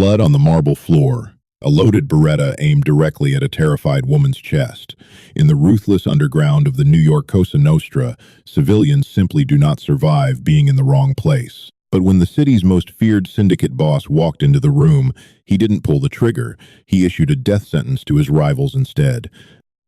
Blood on the marble floor. A loaded Beretta aimed directly at a terrified woman's chest. In the ruthless underground of the New York Cosa Nostra, civilians simply do not survive being in the wrong place. But when the city's most feared syndicate boss walked into the room, he didn't pull the trigger. He issued a death sentence to his rivals instead.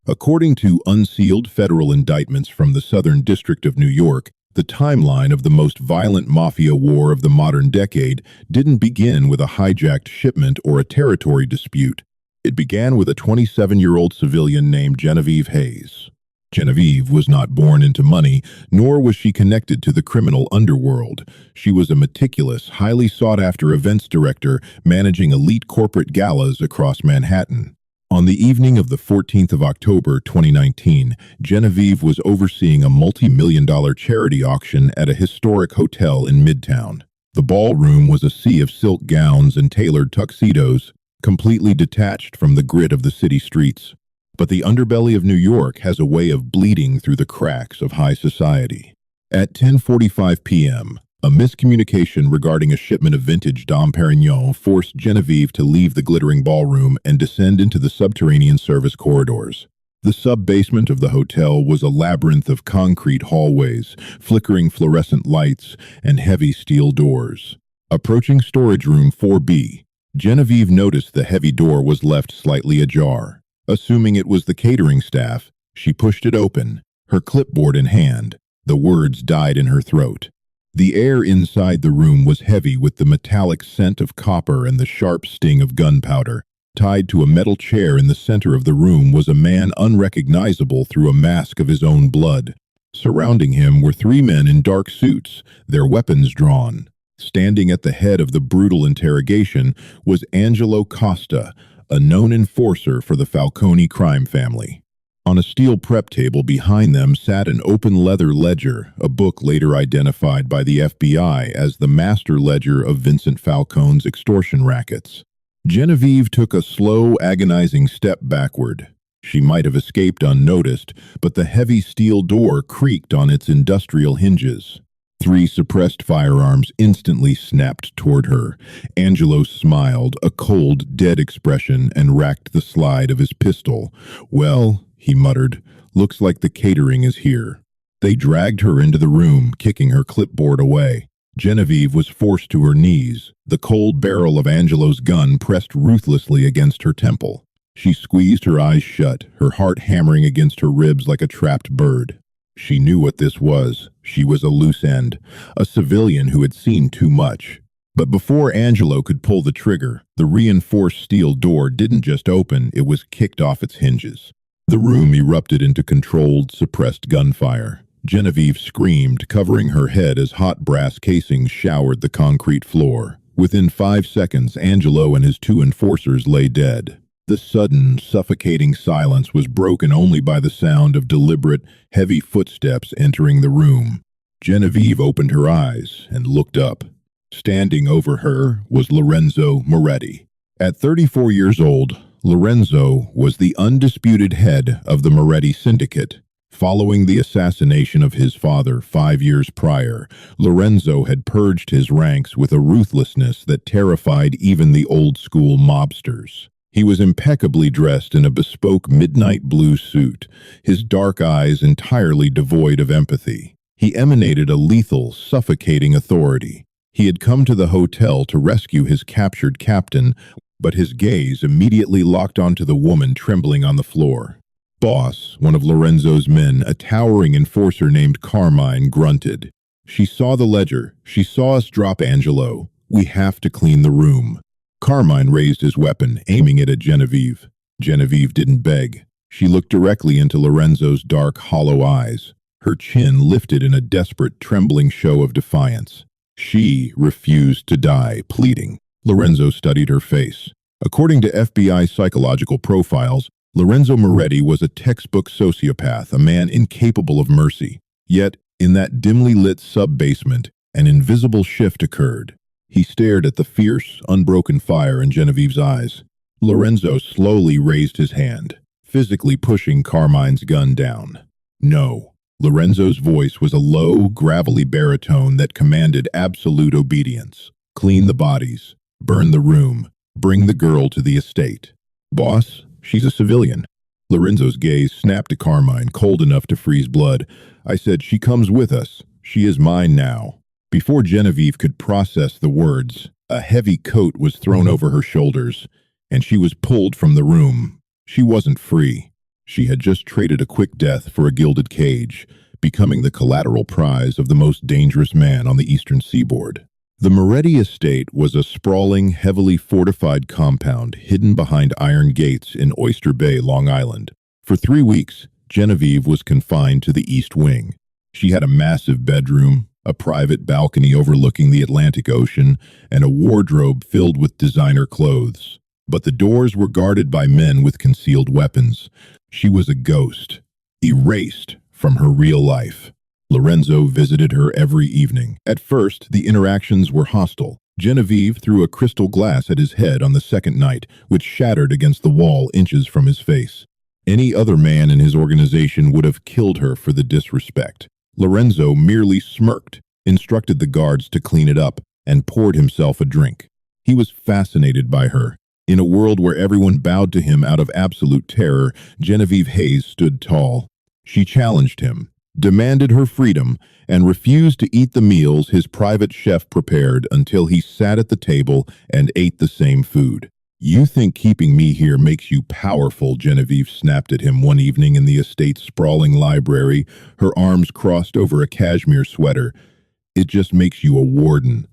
According to unsealed federal indictments from the Southern District of New York, the timeline of the most violent mafia war of the modern decade didn't begin with a hijacked shipment or a territory dispute. It began with a 27-year-old civilian named Genevieve Hayes. Genevieve was not born into money, nor was she connected to the criminal underworld. She was a meticulous, highly sought-after events director managing elite corporate galas across Manhattan. On the evening of the 14th of October 2019, Genevieve was overseeing a multi-million-dollar charity auction at a historic hotel in Midtown. The ballroom was a sea of silk gowns and tailored tuxedos, completely detached from the grit of the city streets. But the underbelly of New York has a way of bleeding through the cracks of high society. At 10:45 p.m., a miscommunication regarding a shipment of vintage Dom Perignon forced Genevieve to leave the glittering ballroom and descend into the subterranean service corridors. The sub-basement of the hotel was a labyrinth of concrete hallways, flickering fluorescent lights, and heavy steel doors. Approaching storage room 4B, Genevieve noticed the heavy door was left slightly ajar. Assuming it was the catering staff, she pushed it open, her clipboard in hand. The words died in her throat. The air inside the room was heavy with the metallic scent of copper and the sharp sting of gunpowder. Tied to a metal chair in the center of the room was a man unrecognizable through a mask of his own blood. Surrounding him were three men in dark suits, their weapons drawn. Standing at the head of the brutal interrogation was Angelo Costa, a known enforcer for the Falcone crime family. On a steel prep table behind them sat an open leather ledger, a book later identified by the FBI as the master ledger of Vincent Falcone's extortion rackets. Genevieve took a slow, agonizing step backward. She might have escaped unnoticed, but the heavy steel door creaked on its industrial hinges. Three suppressed firearms instantly snapped toward her. Angelo smiled, a cold, dead expression, and racked the slide of his pistol. "Well," he muttered, "looks like the catering is here." They dragged her into the room, kicking her clipboard away. Genevieve was forced to her knees. The cold barrel of Angelo's gun pressed ruthlessly against her temple. She squeezed her eyes shut, her heart hammering against her ribs like a trapped bird. She knew what this was. She was a loose end, a civilian who had seen too much. But before Angelo could pull the trigger, the reinforced steel door didn't just open, it was kicked off its hinges. The room erupted into controlled, suppressed gunfire. Genevieve screamed, covering her head as hot brass casings showered the concrete floor. Within 5 seconds, Angelo and his two enforcers lay dead. The sudden, suffocating silence was broken only by the sound of deliberate, heavy footsteps entering the room. Genevieve opened her eyes and looked up. Standing over her was Lorenzo Moretti. At 34 years old, Lorenzo was the undisputed head of the Moretti Syndicate. Following the assassination of his father 5 years prior, Lorenzo had purged his ranks with a ruthlessness that terrified even the old-school mobsters. He was impeccably dressed in a bespoke midnight blue suit, his dark eyes entirely devoid of empathy. He emanated a lethal, suffocating authority. He had come to the hotel to rescue his captured captain, but his gaze immediately locked onto the woman trembling on the floor. Boss, one of Lorenzo's men, a towering enforcer named Carmine, grunted. "She saw the ledger. She saw us drop Angelo. We have to clean the room." Carmine raised his weapon, aiming it at Genevieve. Genevieve didn't beg. She looked directly into Lorenzo's dark, hollow eyes. Her chin lifted in a desperate, trembling show of defiance. She refused to die, pleading. Lorenzo studied her face. According to FBI psychological profiles, Lorenzo Moretti was a textbook sociopath, a man incapable of mercy. Yet, in that dimly lit sub-basement, an invisible shift occurred. He stared at the fierce, unbroken fire in Genevieve's eyes. Lorenzo slowly raised his hand, physically pushing Carmine's gun down. "No." Lorenzo's voice was a low, gravelly baritone that commanded absolute obedience. "Clean the bodies. Burn the room. Bring the girl to the estate. Boss, she's a civilian. Lorenzo's gaze snapped to Carmine, cold enough to freeze blood. I said, she comes with us. She is mine now. Before Genevieve could process the words, a heavy coat was thrown over her shoulders, and she was pulled from the room. She wasn't free. She had just traded a quick death for a gilded cage, becoming the collateral prize of the most dangerous man on the eastern seaboard. The Moretti estate was a sprawling, heavily fortified compound hidden behind iron gates in Oyster Bay, Long Island. For 3 weeks, Genevieve was confined to the East Wing. She had a massive bedroom, a private balcony overlooking the Atlantic Ocean, and a wardrobe filled with designer clothes. But the doors were guarded by men with concealed weapons. She was a ghost, erased from her real life. Lorenzo visited her every evening. At first, the interactions were hostile. Genevieve threw a crystal glass at his head on the second night, which shattered against the wall inches from his face. Any other man in his organization would have killed her for the disrespect. Lorenzo merely smirked, instructed the guards to clean it up, and poured himself a drink. He was fascinated by her. In a world where everyone bowed to him out of absolute terror, Genevieve Hayes stood tall. She challenged him, demanded her freedom, and refused to eat the meals his private chef prepared until he sat at the table and ate the same food. You think keeping me here makes you powerful, Genevieve snapped at him one evening in the estate's sprawling library, her arms crossed over a cashmere sweater. It just makes you a warden.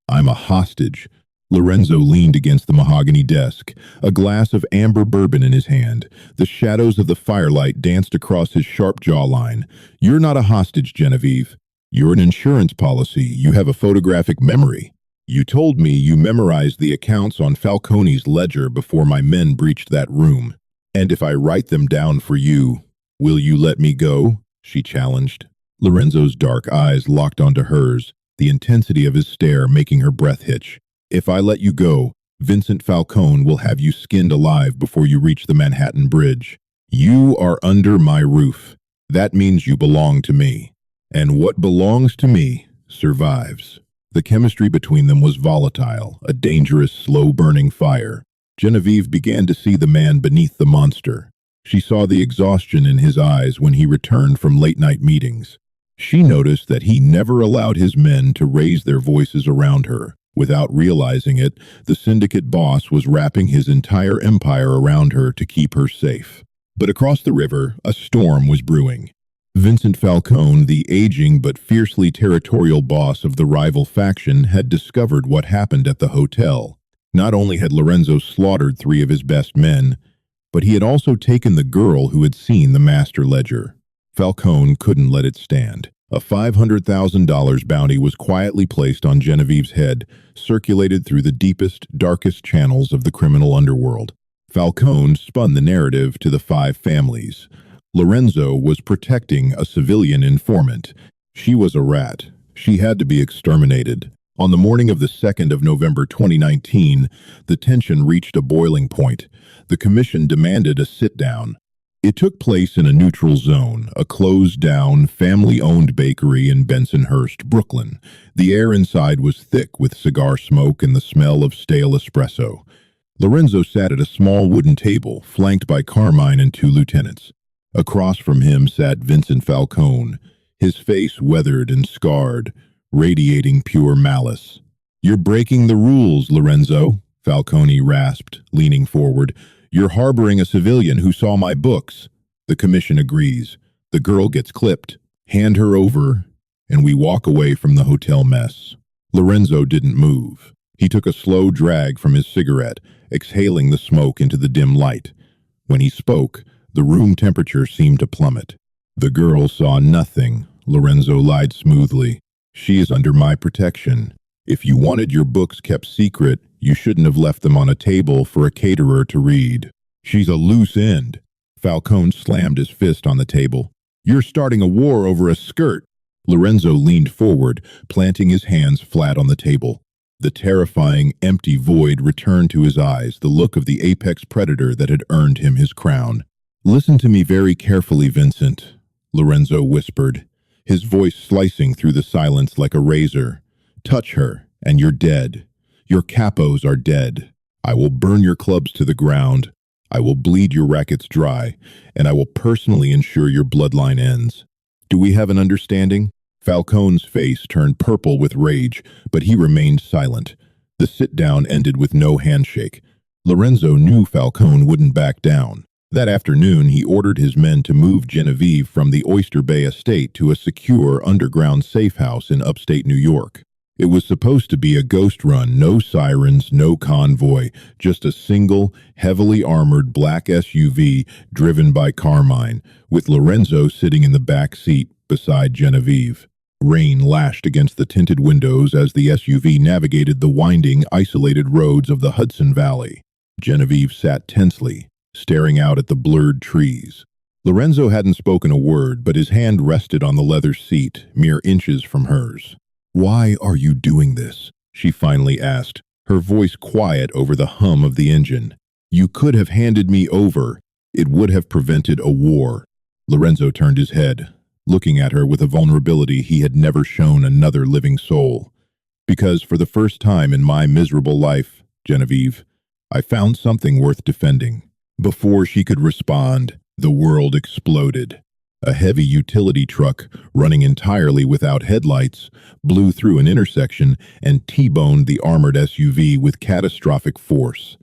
I'm a hostage. Lorenzo leaned against the mahogany desk, a glass of amber bourbon in his hand. The shadows of the firelight danced across his sharp jawline. You're not a hostage, Genevieve. You're an insurance policy. You have a photographic memory. You told me you memorized the accounts on Falcone's ledger before my men breached that room. And if I write them down for you, will you let me go? She challenged. Lorenzo's dark eyes locked onto hers, the intensity of his stare making her breath hitch. If I let you go, Vincent Falcone will have you skinned alive before you reach the Manhattan Bridge. You are under my roof. That means you belong to me. And what belongs to me survives. The chemistry between them was volatile, a dangerous, slow-burning fire. Genevieve began to see the man beneath the monster. She saw the exhaustion in his eyes when he returned from late-night meetings. She noticed that he never allowed his men to raise their voices around her. Without realizing it, the syndicate boss was wrapping his entire empire around her to keep her safe. But across the river, a storm was brewing. Vincent Falcone, the aging but fiercely territorial boss of the rival faction, had discovered what happened at the hotel. Not only had Lorenzo slaughtered 3 of his best men, but he had also taken the girl who had seen the master ledger. Falcone couldn't let it stand. A $500,000 bounty was quietly placed on Genevieve's head, circulated through the deepest, darkest channels of the criminal underworld. Falcone spun the narrative to the 5 families. Lorenzo was protecting a civilian informant. She was a rat. She had to be exterminated. On the morning of the 2nd of November 2019, the tension reached a boiling point. The commission demanded a sit-down. It took place in a neutral zone, a closed-down, family-owned bakery in Bensonhurst, Brooklyn. The air inside was thick with cigar smoke and the smell of stale espresso. Lorenzo sat at a small wooden table, flanked by Carmine and 2 lieutenants. Across from him sat Vincent Falcone, his face weathered and scarred, radiating pure malice. "You're breaking the rules, Lorenzo," Falcone rasped, leaning forward. "You're harboring a civilian who saw my books." The commission agrees. The girl gets clipped. Hand her over, and we walk away from the hotel mess. Lorenzo didn't move. He took a slow drag from his cigarette, exhaling the smoke into the dim light. When he spoke, the room temperature seemed to plummet. "The girl saw nothing," Lorenzo lied smoothly. "She is under my protection. If you wanted your books kept secret, you shouldn't have left them on a table for a caterer to read. She's a loose end." Falcone slammed his fist on the table. "You're starting a war over a skirt." Lorenzo leaned forward, planting his hands flat on the table. The terrifying, empty void returned to his eyes, the look of the apex predator that had earned him his crown. "Listen to me very carefully, Vincent," Lorenzo whispered, his voice slicing through the silence like a razor. "Touch her, and you're dead. Your capos are dead. I will burn your clubs to the ground. I will bleed your rackets dry, and I will personally ensure your bloodline ends. Do we have an understanding?" Falcone's face turned purple with rage, but he remained silent. The sit-down ended with no handshake. Lorenzo knew Falcone wouldn't back down. That afternoon, he ordered his men to move Genevieve from the Oyster Bay estate to a secure underground safe house in upstate New York. It was supposed to be a ghost run, no sirens, no convoy, just a single, heavily armored black SUV driven by Carmine, with Lorenzo sitting in the back seat beside Genevieve. Rain lashed against the tinted windows as the SUV navigated the winding, isolated roads of the Hudson Valley. Genevieve sat tensely, staring out at the blurred trees. Lorenzo hadn't spoken a word, but his hand rested on the leather seat, mere inches from hers. "Why are you doing this?" she finally asked, her voice quiet over the hum of the engine. "You could have handed me over. It would have prevented a war." Lorenzo turned his head, looking at her with a vulnerability he had never shown another living soul. "Because for the first time in my miserable life, Genevieve, I found something worth defending." Before she could respond, the world exploded. A heavy utility truck, running entirely without headlights, blew through an intersection and T-boned the armored SUV with catastrophic force.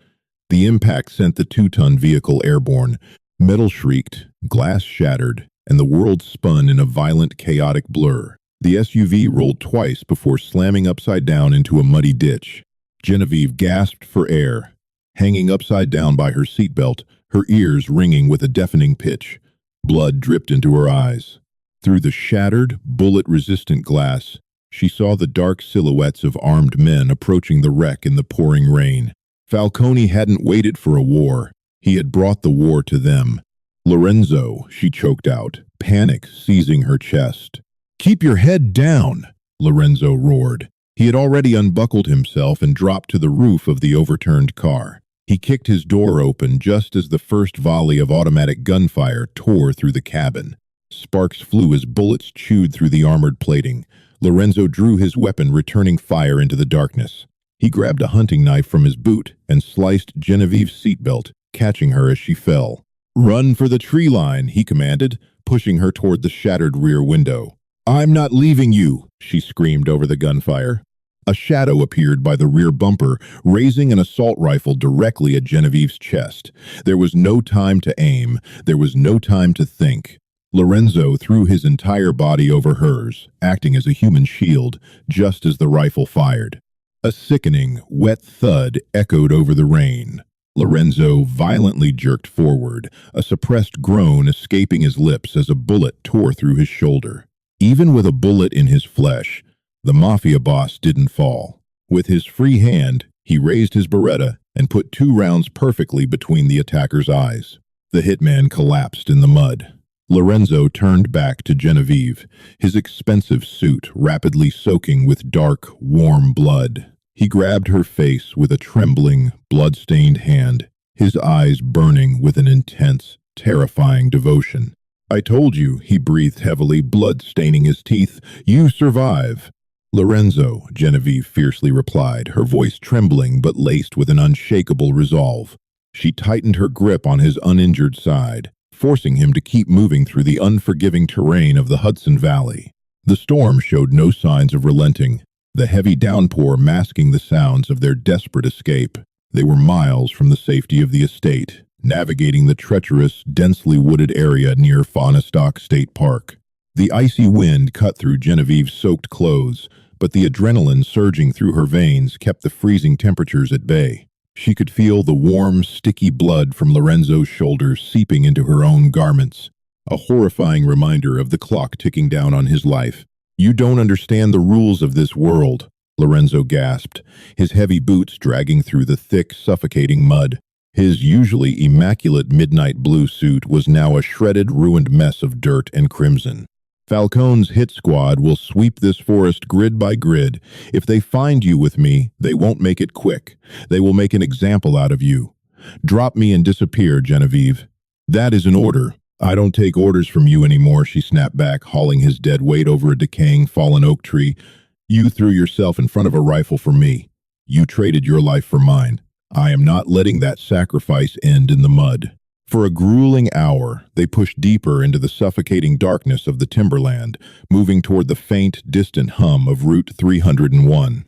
The impact sent the 2-ton vehicle airborne. Metal shrieked, glass shattered, and the world spun in a violent, chaotic blur. The SUV rolled twice before slamming upside down into a muddy ditch. Genevieve gasped for air, hanging upside down by her seatbelt, her ears ringing with a deafening pitch. Blood dripped into her eyes. Through the shattered, bullet-resistant glass, she saw the dark silhouettes of armed men approaching the wreck in the pouring rain. Falcone hadn't waited for a war. He had brought the war to them. "Lorenzo," she choked out, panic seizing her chest. "Keep your head down," Lorenzo roared. He had already unbuckled himself and dropped to the roof of the overturned car. He kicked his door open just as the first volley of automatic gunfire tore through the cabin. Sparks flew as bullets chewed through the armored plating. Lorenzo drew his weapon, returning fire into the darkness. He grabbed a hunting knife from his boot and sliced Genevieve's seatbelt, catching her as she fell. "Run for the tree line," he commanded, pushing her toward the shattered rear window. "I'm not leaving you," she screamed over the gunfire. A shadow appeared by the rear bumper, raising an assault rifle directly at Genevieve's chest. There was no time to aim. There was no time to think. Lorenzo threw his entire body over hers, acting as a human shield, just as the rifle fired. A sickening, wet thud echoed over the rain. Lorenzo violently jerked forward, a suppressed groan escaping his lips as a bullet tore through his shoulder. Even with a bullet in his flesh, the Mafia Boss didn't fall. With his free hand, he raised his Beretta and put 2 rounds perfectly between the attacker's eyes. The hitman collapsed in the mud. Lorenzo turned back to Genevieve, his expensive suit rapidly soaking with dark, warm blood. He grabbed her face with a trembling, blood-stained hand, his eyes burning with an intense, terrifying devotion. "I told you," he breathed heavily, blood staining his teeth. "You survive." "Lorenzo," Genevieve fiercely replied, her voice trembling but laced with an unshakable resolve. She tightened her grip on his uninjured side, forcing him to keep moving through the unforgiving terrain of the Hudson Valley. The storm showed no signs of relenting, the heavy downpour masking the sounds of their desperate escape. They were miles from the safety of the estate, navigating the treacherous, densely wooded area near Faunastock State Park. The icy wind cut through Genevieve's soaked clothes, but the adrenaline surging through her veins kept the freezing temperatures at bay. She could feel the warm, sticky blood from Lorenzo's shoulders seeping into her own garments, a horrifying reminder of the clock ticking down on his life. "You don't understand the rules of this world," Lorenzo gasped, his heavy boots dragging through the thick, suffocating mud. His usually immaculate midnight blue suit was now a shredded, ruined mess of dirt and crimson. "Falcone's hit squad will sweep this forest grid by grid. If they find you with me, they won't make it quick. They will make an example out of you. Drop me and disappear, Genevieve." "That is an order." "I don't take orders from you anymore," she snapped back, hauling his dead weight over a decaying fallen oak tree. "You threw yourself in front of a rifle for me. You traded your life for mine. I am not letting that sacrifice end in the mud. For a grueling hour, they pushed deeper into the suffocating darkness of the timberland, moving toward the faint, distant hum of Route 301.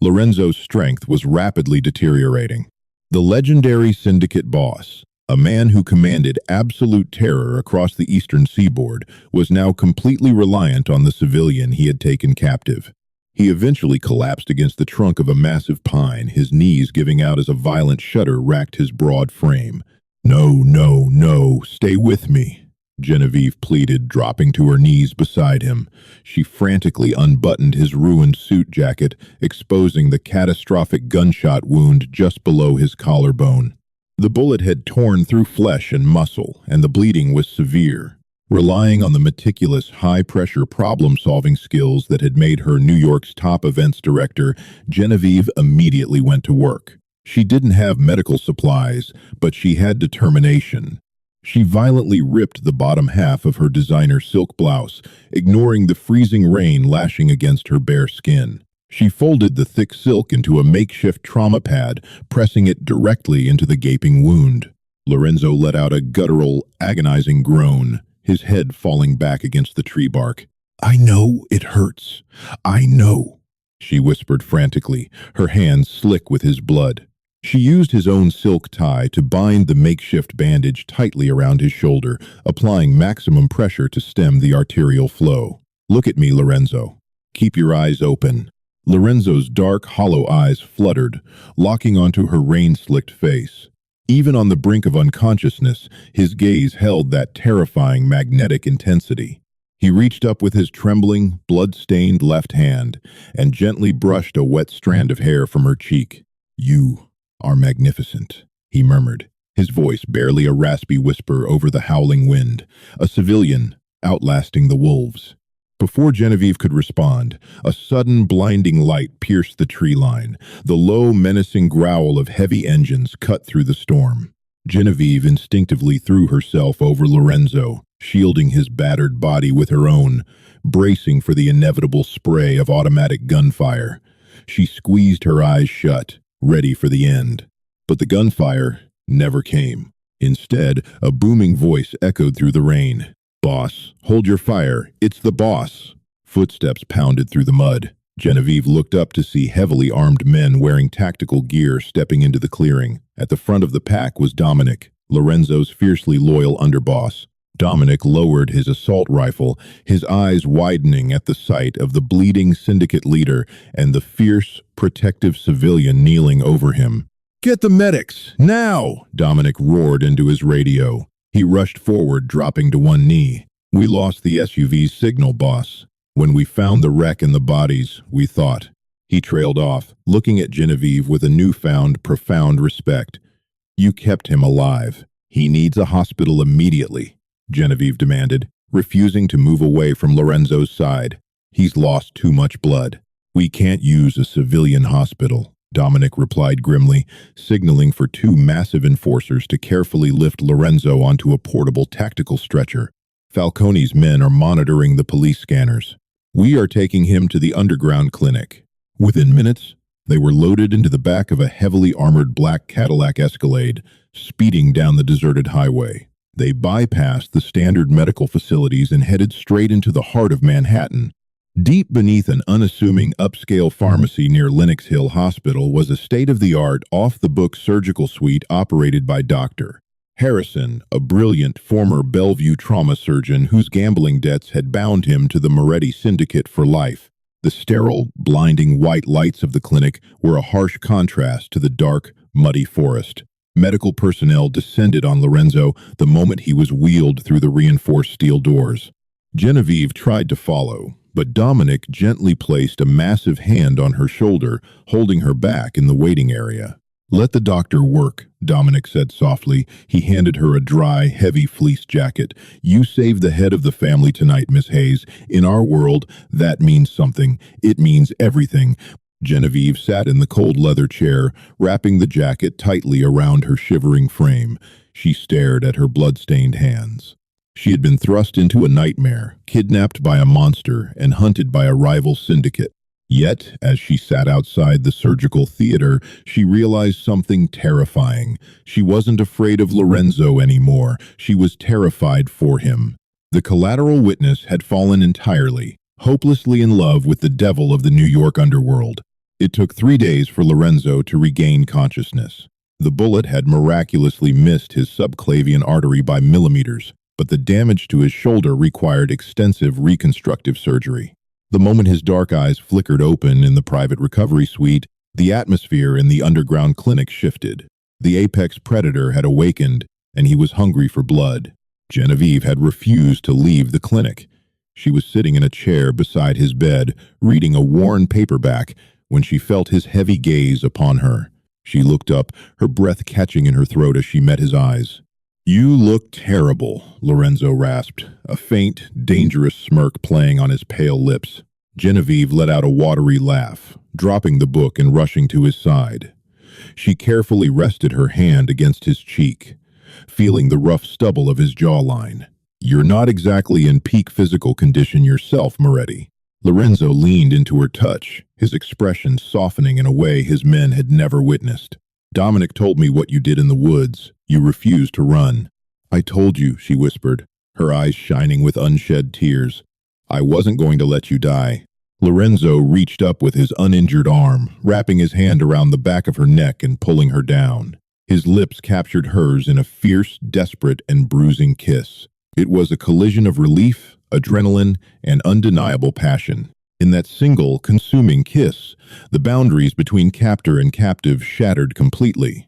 Lorenzo's strength was rapidly deteriorating. The legendary syndicate boss, a man who commanded absolute terror across the eastern seaboard, was now completely reliant on the civilian he had taken captive. He eventually collapsed against the trunk of a massive pine, his knees giving out as a violent shudder racked his broad frame. "No, no, no, stay with me," Genevieve pleaded, dropping to her knees beside him. She frantically unbuttoned his ruined suit jacket, exposing the catastrophic gunshot wound just below his collarbone. The bullet had torn through flesh and muscle, and the bleeding was severe. Relying on the meticulous, high-pressure problem-solving skills that had made her New York's top events director, Genevieve immediately went to work. She didn't have medical supplies, but she had determination. She violently ripped the bottom half of her designer silk blouse, ignoring the freezing rain lashing against her bare skin. She folded the thick silk into a makeshift trauma pad, pressing it directly into the gaping wound. Lorenzo let out a guttural, agonizing groan, his head falling back against the tree bark. "I know it hurts. I know," she whispered frantically, her hands slick with his blood. She used his own silk tie to bind the makeshift bandage tightly around his shoulder, applying maximum pressure to stem the arterial flow. "Look at me, Lorenzo. Keep your eyes open." Lorenzo's dark, hollow eyes fluttered, locking onto her rain-slicked face. Even on the brink of unconsciousness, his gaze held that terrifying magnetic intensity. He reached up with his trembling, blood-stained left hand and gently brushed a wet strand of hair from her cheek. "You are magnificent," he murmured, his voice barely a raspy whisper over the howling wind. A civilian, outlasting the wolves. Before Genevieve could respond, a sudden blinding light pierced the tree line. The low, menacing growl of heavy engines cut through the storm. Genevieve instinctively threw herself over Lorenzo, shielding his battered body with her own, bracing for the inevitable spray of automatic gunfire. She squeezed her eyes shut, ready for the end. But the gunfire never came. Instead, a booming voice echoed through the rain. "Boss, hold your fire. It's the boss." Footsteps pounded through the mud. Genevieve looked up to see heavily armed men wearing tactical gear stepping into the clearing. At the front of the pack was Dominic, Lorenzo's fiercely loyal underboss. Dominic lowered his assault rifle, his eyes widening at the sight of the bleeding syndicate leader and the fierce, protective civilian kneeling over him. "Get the medics, now!" Dominic roared into his radio. He rushed forward, dropping to one knee. "We lost the SUV's signal, boss. When we found the wreck and the bodies, we thought." He trailed off, looking at Genevieve with a newfound, profound respect. "You kept him alive. He needs a hospital immediately," Genevieve demanded, refusing to move away from Lorenzo's side. "He's lost too much blood." "We can't use a civilian hospital," Dominic replied grimly, signaling for two massive enforcers to carefully lift Lorenzo onto a portable tactical stretcher. "Falcone's men are monitoring the police scanners. We are taking him to the underground clinic." Within minutes, they were loaded into the back of a heavily armored black Cadillac Escalade, speeding down the deserted highway. They bypassed the standard medical facilities and headed straight into the heart of Manhattan. Deep beneath an unassuming upscale pharmacy near Lenox Hill Hospital was a state-of-the-art, off-the-book surgical suite operated by Dr. Harrison, a brilliant former Bellevue trauma surgeon whose gambling debts had bound him to the Moretti Syndicate for life. The sterile, blinding white lights of the clinic were a harsh contrast to the dark, muddy forest. Medical personnel descended on Lorenzo the moment he was wheeled through the reinforced steel doors. Genevieve tried to follow, but Dominic gently placed a massive hand on her shoulder, holding her back in the waiting area. "Let the doctor work," Dominic said softly. He handed her a dry, heavy fleece jacket. "You saved the head of the family tonight, Miss Hayes. In our world, that means something. It means everything." Genevieve sat in the cold leather chair, wrapping the jacket tightly around her shivering frame. She stared at her blood-stained hands. She had been thrust into a nightmare, kidnapped by a monster, and hunted by a rival syndicate. Yet, as she sat outside the surgical theater, she realized something terrifying. She wasn't afraid of Lorenzo anymore. She was terrified for him. The collateral witness had fallen entirely, hopelessly in love with the devil of the New York underworld. It took 3 days for Lorenzo to regain consciousness. The bullet had miraculously missed his subclavian artery by millimeters, but the damage to his shoulder required extensive reconstructive surgery. The moment his dark eyes flickered open in the private recovery suite, the atmosphere in the underground clinic shifted. The apex predator had awakened, and he was hungry for blood. Genevieve had refused to leave the clinic. She was sitting in a chair beside his bed, reading a worn paperback, when she felt his heavy gaze upon her. She looked up, her breath catching in her throat as she met his eyes. "You look terrible," Lorenzo rasped, a faint, dangerous smirk playing on his pale lips. Genevieve let out a watery laugh, dropping the book and rushing to his side. She carefully rested her hand against his cheek, feeling the rough stubble of his jawline. "You're not exactly in peak physical condition yourself, Moretti." Lorenzo leaned into her touch, his expression softening in a way his men had never witnessed. "Dominic told me what you did in the woods. You refused to run." "I told you," she whispered, her eyes shining with unshed tears. "I wasn't going to let you die." Lorenzo reached up with his uninjured arm, wrapping his hand around the back of her neck and pulling her down. His lips captured hers in a fierce, desperate, and bruising kiss. It was a collision of relief, adrenaline, and undeniable passion. In that single, consuming kiss, the boundaries between captor and captive shattered completely.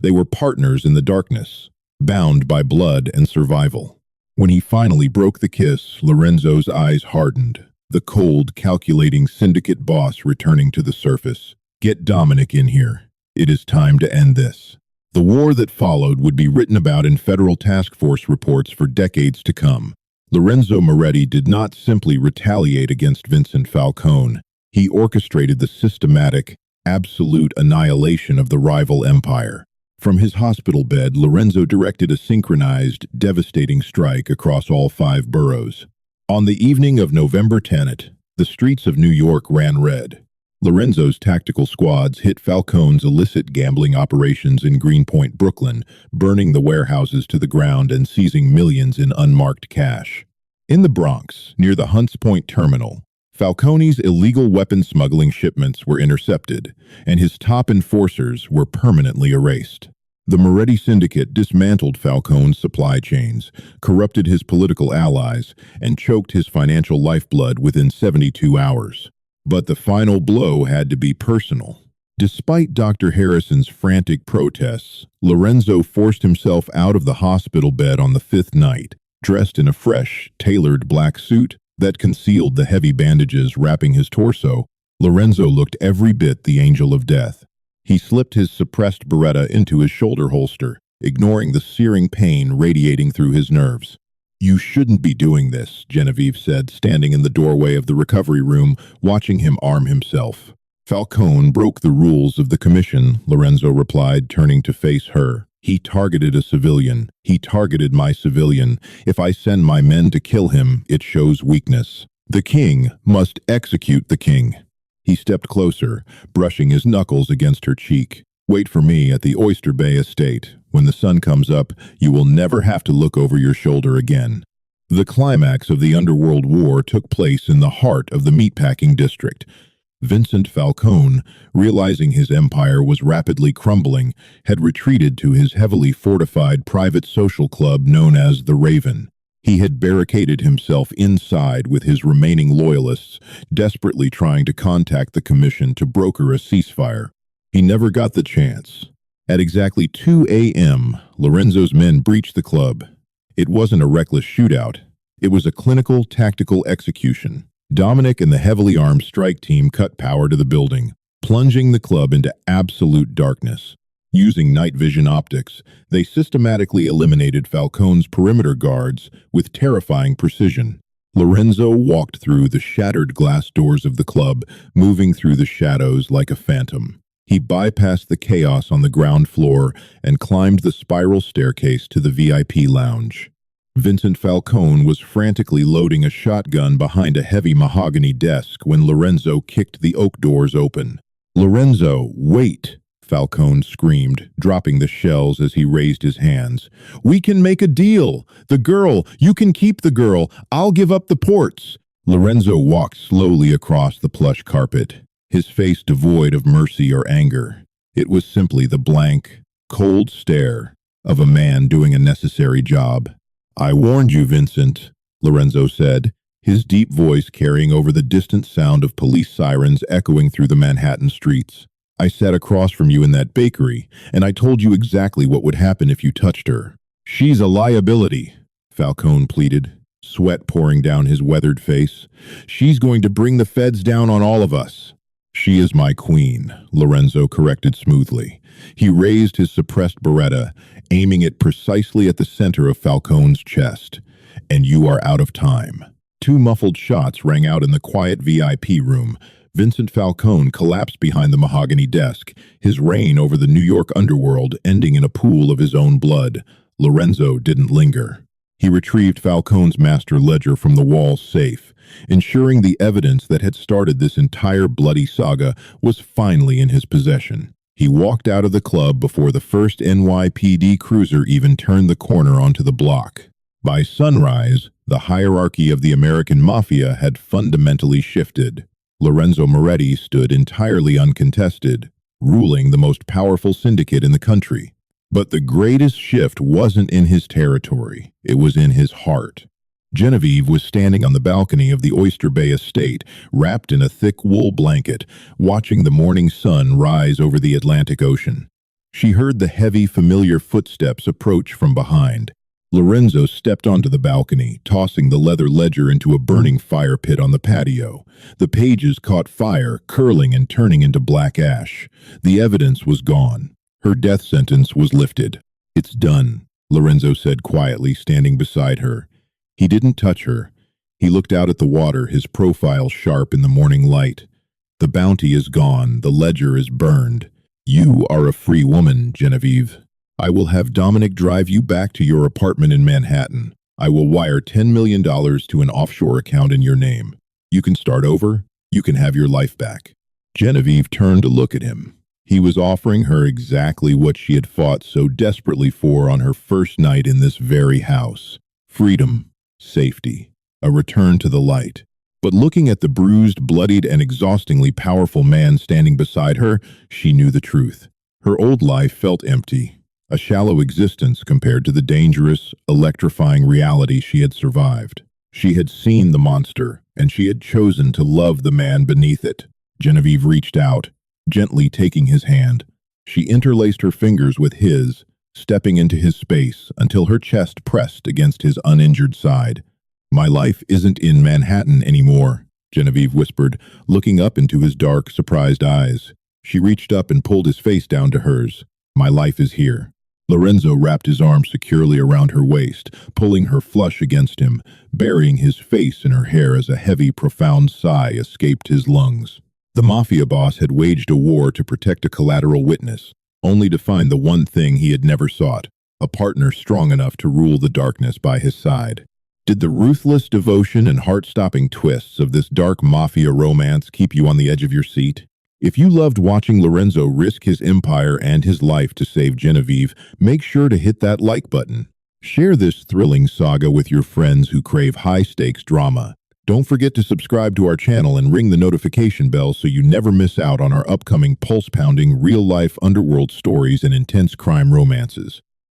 They were partners in the darkness, bound by blood and survival. When he finally broke the kiss, Lorenzo's eyes hardened, the cold, calculating syndicate boss returning to the surface. "Get Dominic in here. It is time to end this." The war that followed would be written about in federal task force reports for decades to come. Lorenzo Moretti did not simply retaliate against Vincent Falcone. He orchestrated the systematic, absolute annihilation of the rival empire. From his hospital bed, Lorenzo directed a synchronized, devastating strike across all 5 boroughs. On the evening of November 10th, the streets of New York ran red. Lorenzo's tactical squads hit Falcone's illicit gambling operations in Greenpoint, Brooklyn, burning the warehouses to the ground and seizing millions in unmarked cash. In the Bronx, near the Hunts Point terminal, Falcone's illegal weapon smuggling shipments were intercepted, and his top enforcers were permanently erased. The Moretti Syndicate dismantled Falcone's supply chains, corrupted his political allies, and choked his financial lifeblood within 72 hours. But the final blow had to be personal. Despite Dr. Harrison's frantic protests, Lorenzo forced himself out of the hospital bed on the 5th night, dressed in a fresh, tailored black suit that concealed the heavy bandages wrapping his torso. Lorenzo looked every bit the angel of death. He slipped his suppressed Beretta into his shoulder holster, ignoring the searing pain radiating through his nerves. "You shouldn't be doing this," Genevieve said, standing in the doorway of the recovery room, watching him arm himself. "Falcone broke the rules of the commission," Lorenzo replied, turning to face her. "He targeted a civilian. He targeted my civilian. If I send my men to kill him, it shows weakness. The king must execute the king." He stepped closer, brushing his knuckles against her cheek. "Wait for me at the Oyster Bay estate. When the sun comes up, you will never have to look over your shoulder again." The climax of the underworld war took place in the heart of the meatpacking district. Vincent Falcone, realizing his empire was rapidly crumbling, had retreated to his heavily fortified private social club known as the Raven. He had barricaded himself inside with his remaining loyalists, desperately trying to contact the commission to broker a ceasefire. He never got the chance. At exactly 2 a.m., Lorenzo's men breached the club. It wasn't a reckless shootout. It was a clinical, tactical execution. Dominic and the heavily armed strike team cut power to the building, plunging the club into absolute darkness. Using night vision optics, they systematically eliminated Falcone's perimeter guards with terrifying precision. Lorenzo walked through the shattered glass doors of the club, moving through the shadows like a phantom. He bypassed the chaos on the ground floor and climbed the spiral staircase to the VIP lounge. Vincent Falcone was frantically loading a shotgun behind a heavy mahogany desk when Lorenzo kicked the oak doors open. "Lorenzo, wait!" Falcone screamed, dropping the shells as he raised his hands. "We can make a deal! The girl! You can keep the girl! I'll give up the ports!" Lorenzo walked slowly across the plush carpet, his face devoid of mercy or anger. It was simply the blank, cold stare of a man doing a necessary job. "I warned you, Vincent," Lorenzo said, his deep voice carrying over the distant sound of police sirens echoing through the Manhattan streets. "I sat across from you in that bakery, and I told you exactly what would happen if you touched her." "She's a liability," Falcone pleaded, sweat pouring down his weathered face. "She's going to bring the feds down on all of us." "She is my queen," Lorenzo corrected smoothly. He raised his suppressed Beretta, aiming it precisely at the center of Falcone's chest. "And you are out of time." Two muffled shots rang out in the quiet VIP room. Vincent Falcone collapsed behind the mahogany desk, his reign over the New York underworld ending in a pool of his own blood. Lorenzo didn't linger. He retrieved Falcone's master ledger from the wall's safe, ensuring the evidence that had started this entire bloody saga was finally in his possession. He walked out of the club before the first NYPD cruiser even turned the corner onto the block. By sunrise, the hierarchy of the American Mafia had fundamentally shifted. Lorenzo Moretti stood entirely uncontested, ruling the most powerful syndicate in the country. But the greatest shift wasn't in his territory, it was in his heart. Genevieve was standing on the balcony of the Oyster Bay estate, wrapped in a thick wool blanket, watching the morning sun rise over the Atlantic Ocean. She heard the heavy, familiar footsteps approach from behind. Lorenzo stepped onto the balcony, tossing the leather ledger into a burning fire pit on the patio. The pages caught fire, curling and turning into black ash. The evidence was gone. Her death sentence was lifted. "It's done," Lorenzo said quietly, standing beside her. He didn't touch her. He looked out at the water, his profile sharp in the morning light. "The bounty is gone. The ledger is burned. You are a free woman, Genevieve. I will have Dominic drive you back to your apartment in Manhattan. I will wire $10 million to an offshore account in your name. You can start over. You can have your life back." Genevieve turned to look at him. He was offering her exactly what she had fought so desperately for on her first night in this very house. Freedom, safety, a return to the light. But looking at the bruised, bloodied, and exhaustingly powerful man standing beside her, she knew the truth. Her old life felt empty, a shallow existence compared to the dangerous, electrifying reality she had survived. She had seen the monster, and she had chosen to love the man beneath it. Genevieve reached out, gently taking his hand. She interlaced her fingers with his, stepping into his space until her chest pressed against his uninjured side. "My life isn't in Manhattan anymore," Genevieve whispered, looking up into his dark, surprised eyes. She reached up and pulled his face down to hers. "My life is here." Lorenzo wrapped his arm securely around her waist, pulling her flush against him, burying his face in her hair as a heavy, profound sigh escaped his lungs. The Mafia boss had waged a war to protect a collateral witness, only to find the one thing he had never sought, a partner strong enough to rule the darkness by his side. Did the ruthless devotion and heart-stopping twists of this dark mafia romance keep you on the edge of your seat? If you loved watching Lorenzo risk his empire and his life to save Genevieve, make sure to hit that like button. Share this thrilling saga with your friends who crave high-stakes drama. Don't forget to subscribe to our channel and ring the notification bell so you never miss out on our upcoming pulse-pounding, real-life underworld stories and intense crime romances.